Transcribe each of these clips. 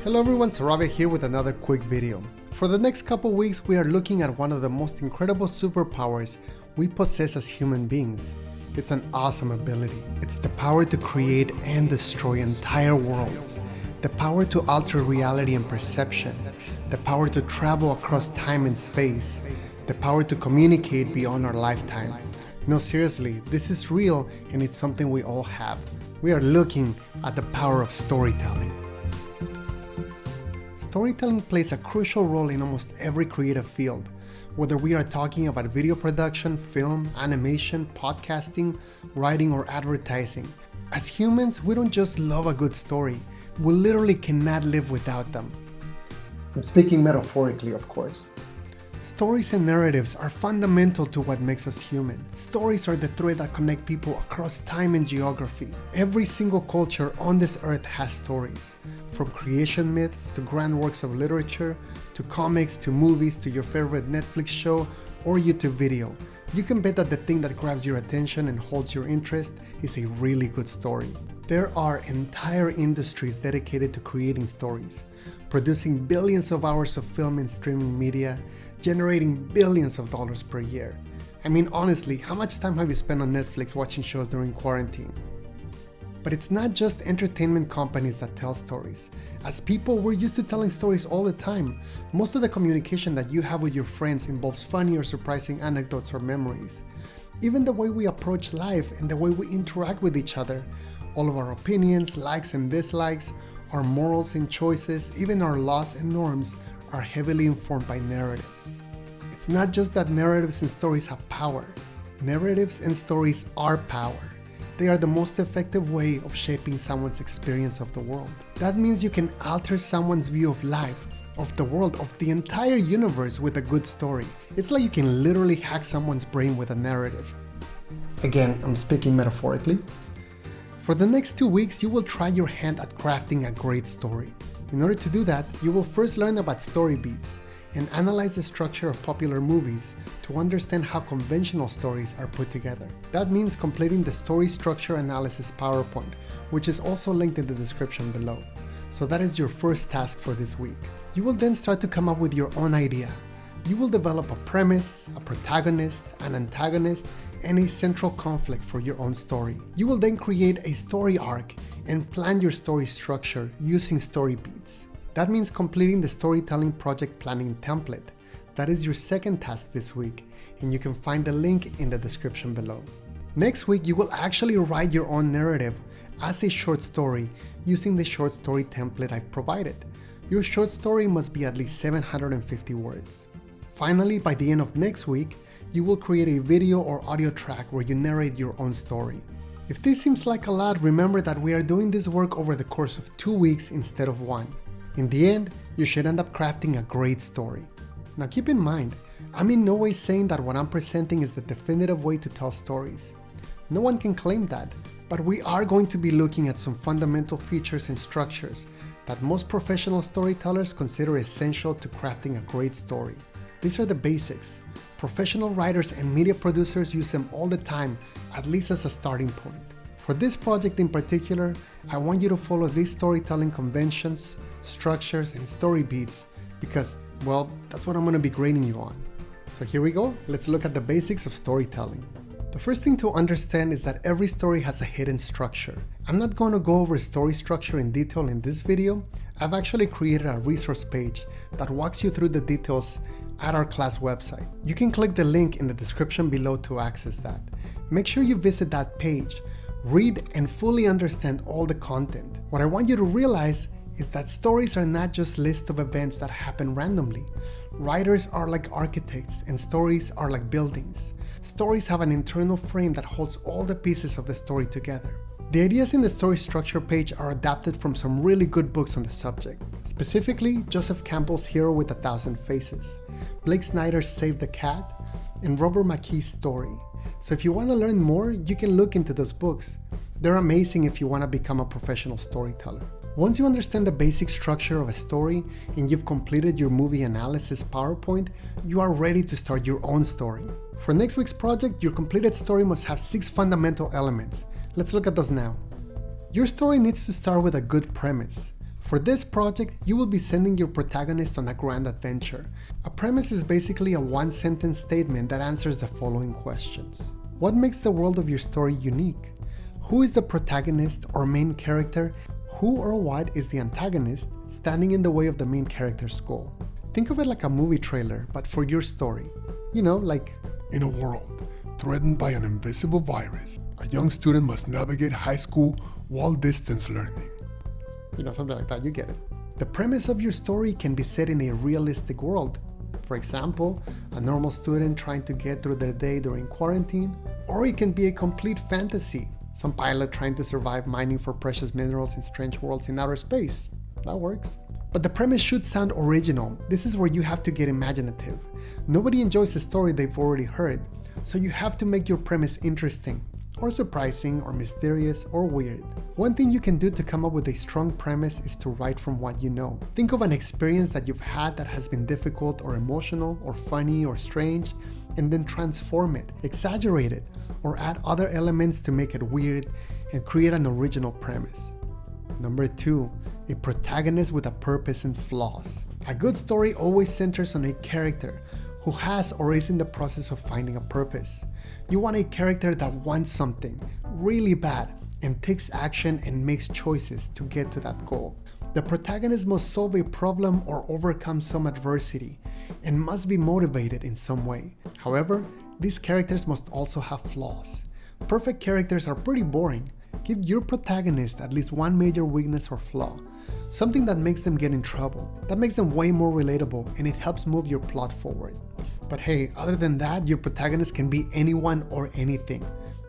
Hello everyone, Sarabe here with another quick video. For the next couple weeks we are looking at one of the most incredible superpowers we possess as human beings. It's an awesome ability. It's the power to create and destroy entire worlds. The power to alter reality and perception. The power to travel across time and space. The power to communicate beyond our lifetime. No, seriously, this is real and it's something we all have. We are looking at the power of storytelling. Storytelling plays a crucial role in almost every creative field, whether we are talking about video production, film, animation, podcasting, writing, or advertising. As humans, we don't just love a good story, we literally cannot live without them. I'm speaking metaphorically, of course. Stories and narratives are fundamental to what makes us human. Stories are the thread that connect people across time and geography. Every single culture on this earth has stories. From creation myths to grand works of literature, to comics, to movies, to your favorite Netflix show or YouTube video. You can bet that the thing that grabs your attention and holds your interest is a really good story. There are entire industries dedicated to creating stories, producing billions of hours of film and streaming media, generating billions of dollars per year. I mean, honestly, how much time have you spent on Netflix watching shows during quarantine? But it's not just entertainment companies that tell stories. As people, we're used to telling stories all the time. Most of the communication that you have with your friends involves funny or surprising anecdotes or memories. Even the way we approach life and the way we interact with each other, all of our opinions, likes and dislikes, our morals and choices, even our laws and norms are heavily informed by narratives. It's not just that narratives and stories have power. Narratives and stories are power. They are the most effective way of shaping someone's experience of the world. That means you can alter someone's view of life, of the world, of the entire universe with a good story. It's like you can literally hack someone's brain with a narrative. Again, I'm speaking metaphorically. For the next 2 weeks, you will try your hand at crafting a great story. In order to do that, you will first learn about story beats and analyze the structure of popular movies to understand how conventional stories are put together. That means completing the story structure analysis PowerPoint, which is also linked in the description below. So that is your first task for this week. You will then start to come up with your own idea. You will develop a premise, a protagonist, an antagonist, and a central conflict for your own story. You will then create a story arc and plan your story structure using story beats. That means completing the storytelling project planning template. That is your second task this week, and you can find the link in the description below. Next week, you will actually write your own narrative as a short story using the short story template I provided. Your short story must be at least 750 words. Finally, by the end of next week, you will create a video or audio track where you narrate your own story. If this seems like a lot, remember that we are doing this work over the course of 2 weeks instead of 1. In the end, you should end up crafting a great story. Now keep in mind, I'm in no way saying that what I'm presenting is the definitive way to tell stories. No one can claim that, but we are going to be looking at some fundamental features and structures that most professional storytellers consider essential to crafting a great story. These are the basics. Professional writers and media producers use them all the time, at least as a starting point. For this project in particular, I want you to follow these storytelling conventions, structures, and story beats because, well, that's what I'm going to be grading you on. So here we go, let's look at the basics of storytelling. The first thing to understand is that every story has a hidden structure. I'm not going to go over story structure in detail in this video. I've actually created a resource page that walks you through the details at our class website. You can click the link in the description below to access that. Make sure you visit that page, read and fully understand all the content. What I want you to realize is that stories are not just lists of events that happen randomly. Writers are like architects and stories are like buildings. Stories have an internal frame that holds all the pieces of the story together. The ideas in the story structure page are adapted from some really good books on the subject, specifically Joseph Campbell's Hero with a Thousand Faces, Blake Snyder's Save the Cat, and Robert McKee's Story. So if you want to learn more, you can look into those books. They're amazing if you want to become a professional storyteller. Once you understand the basic structure of a story and you've completed your movie analysis PowerPoint, you are ready to start your own story. For next week's project, your completed story must have 6 fundamental elements. Let's look at those now. Your story needs to start with a good premise. For For this project, you will be sending your protagonist on a grand adventure. A premise is basically a one-sentence statement that answers the following questions. What makes the world of your story unique? Who is the protagonist or main character? Who or what is the antagonist standing in the way of the main character's goal? Think of it like a movie trailer, but for your story. You know, like, in a world threatened by an invisible virus, a young student must navigate high school while distance learning. Something like that, you get it. The premise of your story can be set in a realistic world. For example, a normal student trying to get through their day during quarantine, or it can be a complete fantasy. Some pilot trying to survive mining for precious minerals in strange worlds in outer space. That works. But the premise should sound original. This is where you have to get imaginative. Nobody enjoys a story they've already heard, so you have to make your premise interesting, or surprising, or mysterious, or weird. One thing you can do to come up with a strong premise is to write from what you know. Think of an experience that you've had that has been difficult or emotional or funny or strange, and then transform it, exaggerate it, or add other elements to make it weird and create an original premise. Number 2, a protagonist with a purpose and flaws. A good story always centers on a character who has or is in the process of finding a purpose. You want a character that wants something really bad and takes action and makes choices to get to that goal. The protagonist must solve a problem or overcome some adversity and must be motivated in some way. However, these characters must also have flaws. Perfect characters are pretty boring. Give your protagonist at least one major weakness or flaw, something that makes them get in trouble, that makes them way more relatable, and it helps move your plot forward. But hey, other than that, your protagonist can be anyone or anything.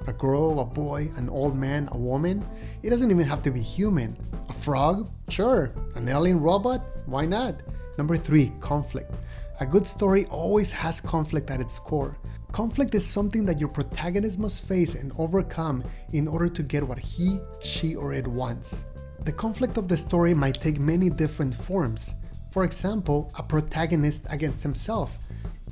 A girl, a boy, an old man, a woman. It doesn't even have to be human. A frog? Sure. An alien robot? Why not? Number 3, conflict. A good story always has conflict at its core. Conflict is something that your protagonist must face and overcome in order to get what he, she, or it wants. The conflict of the story might take many different forms. For example, a protagonist against himself,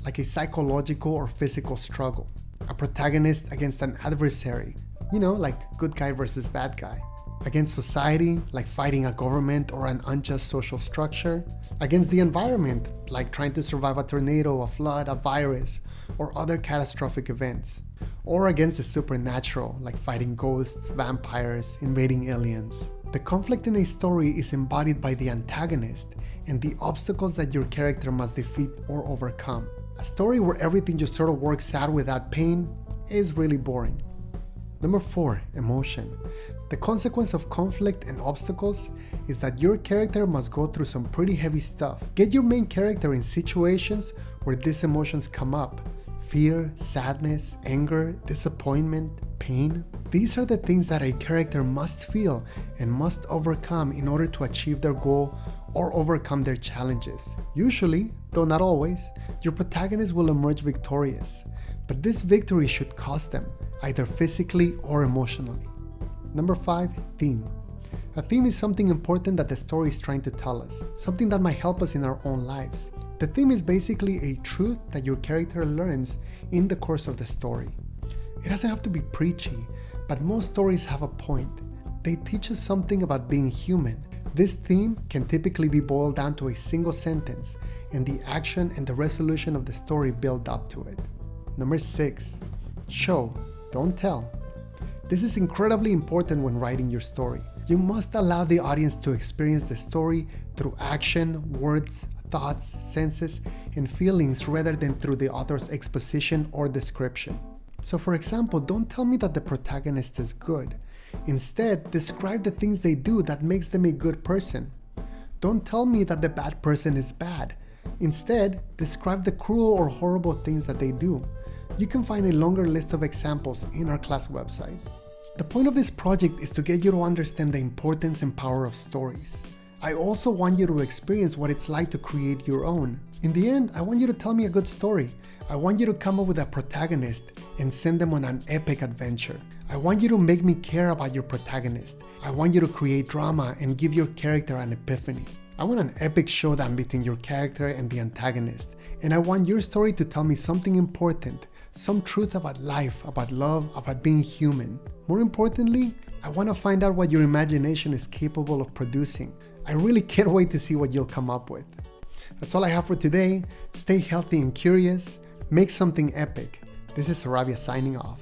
like a psychological or physical struggle. A protagonist against an adversary, like good guy versus bad guy. Against society, like fighting a government or an unjust social structure. Against the environment, like trying to survive a tornado, a flood, a virus, or other catastrophic events. Or against the supernatural, like fighting ghosts, vampires, invading aliens. The conflict in a story is embodied by the antagonist and the obstacles that your character must defeat or overcome. A story where everything just sort of works out without pain is really boring. Number 4, emotion. The consequence of conflict and obstacles is that your character must go through some pretty heavy stuff. Get your main character in situations where these emotions come up. Fear, sadness, anger, disappointment, pain. These are the things that a character must feel and must overcome in order to achieve their goal or overcome their challenges. Usually, though not always, your protagonist will emerge victorious, but this victory should cost them, either physically or emotionally. Number 5, theme. A theme is something important that the story is trying to tell us, something that might help us in our own lives. The theme is basically a truth that your character learns in the course of the story. It doesn't have to be preachy, but most stories have a point. They teach us something about being human. This theme can typically be boiled down to a single sentence, and the action and the resolution of the story build up to it. Number 6, show, don't tell. This is incredibly important when writing your story. You must allow the audience to experience the story through action, words, thoughts, senses, and feelings rather than through the author's exposition or description. So for example, don't tell me that the protagonist is good. Instead, describe the things they do that makes them a good person. Don't tell me that the bad person is bad. Instead, describe the cruel or horrible things that they do. You can find a longer list of examples in our class website. The point of this project is to get you to understand the importance and power of stories. I also want you to experience what it's like to create your own. In the end, I want you to tell me a good story. I want you to come up with a protagonist and send them on an epic adventure. I want you to make me care about your protagonist. I want you to create drama and give your character an epiphany. I want an epic showdown between your character and the antagonist. And I want your story to tell me something important, some truth about life, about love, about being human. More importantly, I want to find out what your imagination is capable of producing. I really can't wait to see what you'll come up with. That's all I have for today. Stay healthy and curious. Make something epic. This is Sarabia signing off.